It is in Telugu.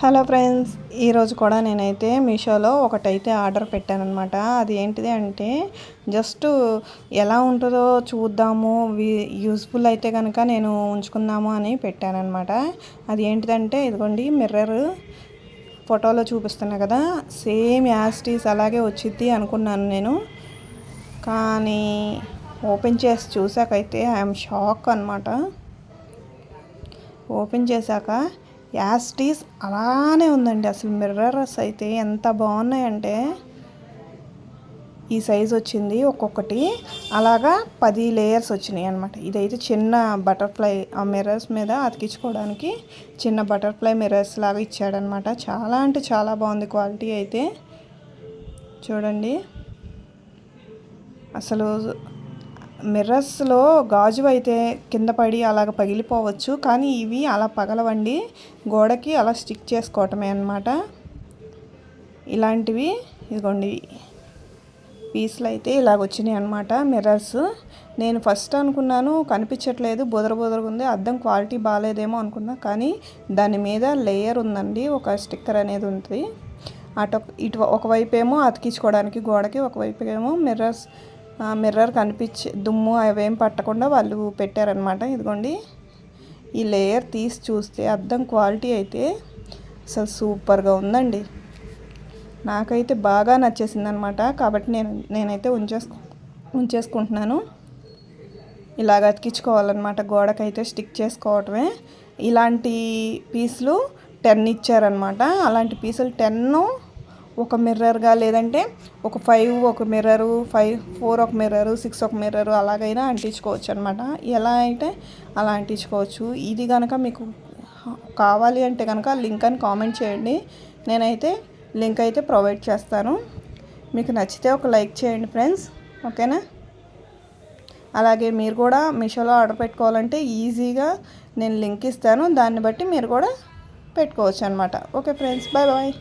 హలో ఫ్రెండ్స్, ఈరోజు కూడా నేనైతే మీషోలో ఒకటైతే ఆర్డర్ పెట్టానమాట. అది ఏంటిది అంటే జస్ట్ ఎలా ఉంటుందో చూద్దాము, యూస్ఫుల్ అయితే కనుక నేను ఉంచుకుందాము అని పెట్టానమాట. అది ఏంటిదంటే ఇదిగోండి, మిర్రర్ ఫోటోలో చూపిస్తున్నా కదా, సేమ్ యాస్టీస్ అలాగే వచ్చిద్ది అనుకున్నాను నేను. కానీ ఓపెన్ చేసి చూసాకైతే ఐఎమ్ షాక్ అనమాట. ఓపెన్ చేశాక యాస్టీస్ అలానే ఉందండి. అసలు మిర్రర్స్ అయితే ఎంత బాగున్నాయంటే, ఈ సైజ్ వచ్చింది ఒక్కొక్కటి, అలాగా 10 లేయర్స్ వచ్చినాయి అనమాట. ఇదైతే చిన్న బటర్ఫ్లై ఆ మిర్రర్స్ మీద అతికించుకోవడానికి చిన్న బటర్ఫ్లై మిర్రర్స్ లాగా ఇచ్చాడనమాట. చాలా అంటే చాలా బాగుంది క్వాలిటీ అయితే. చూడండి, అసలు మిర్రర్స్లో గాజు అయితే కింద పడి అలాగ పగిలిపోవచ్చు, కానీ ఇవి అలా పగలవండి. గోడకి అలా స్టిక్ చేసుకోవటమే అన్నమాట. ఇలాంటివి ఇదిగోండి పీసులు అయితే ఇలాగ వచ్చినాయి అనమాట మిర్రర్స్. నేను ఫస్ట్ అనుకున్నాను కనిపించట్లేదు, బుదరగా ఉంది, అద్దం క్వాలిటీ బాగాలేదేమో అనుకున్నా. కానీ దాని మీద లేయర్ ఉందండి, ఒక స్టిక్కర్ అనేది ఉంటుంది. ఇటు ఒకవైపు ఏమో అతికించుకోవడానికి గోడకి, ఒకవైపు ఏమో మిర్రర్ కనిపించి దుమ్ము అవేం పట్టకుండా వాళ్ళు పెట్టారనమాట. ఇదిగోండి, ఈ లేయర్ తీసి చూస్తే అద్దం క్వాలిటీ అయితే అసలు సూపర్గా ఉందండి. నాకైతే బాగా నచ్చేసింది అనమాట. కాబట్టి నేనైతే ఉంచేసుకుంటున్నాను. ఇలాగ అతికించుకోవాలన్నమాట, గోడకైతే స్టిక్ చేసుకోవటమే. ఇలాంటి పీసులు 10 ఇచ్చారనమాట. అలాంటి పీసులు 10 ఒక మిర్రర్గా, లేదంటే ఒక 5 ఒక మిర్రరు, 4 ఒక మిర్రరు, 6 ఒక మిర్రరు అలాగైనా అంటించుకోవచ్చు అనమాట. ఎలా అయితే అలా అంటించుకోవచ్చు. ఇది కనుక మీకు కావాలి అంటే కనుక లింక్ అని కామెంట్ చేయండి, నేనైతే లింక్ అయితే ప్రొవైడ్ చేస్తాను. మీకు నచ్చితే ఒక లైక్ చేయండి ఫ్రెండ్స్, ఓకేనా? అలాగే మీరు కూడా మీషోలో ఆర్డర్ పెట్టుకోవాలంటే ఈజీగా నేను లింక్ ఇస్తాను, దాన్ని బట్టి మీరు కూడా పెట్టుకోవచ్చు అనమాట. Okay friends, bye bye.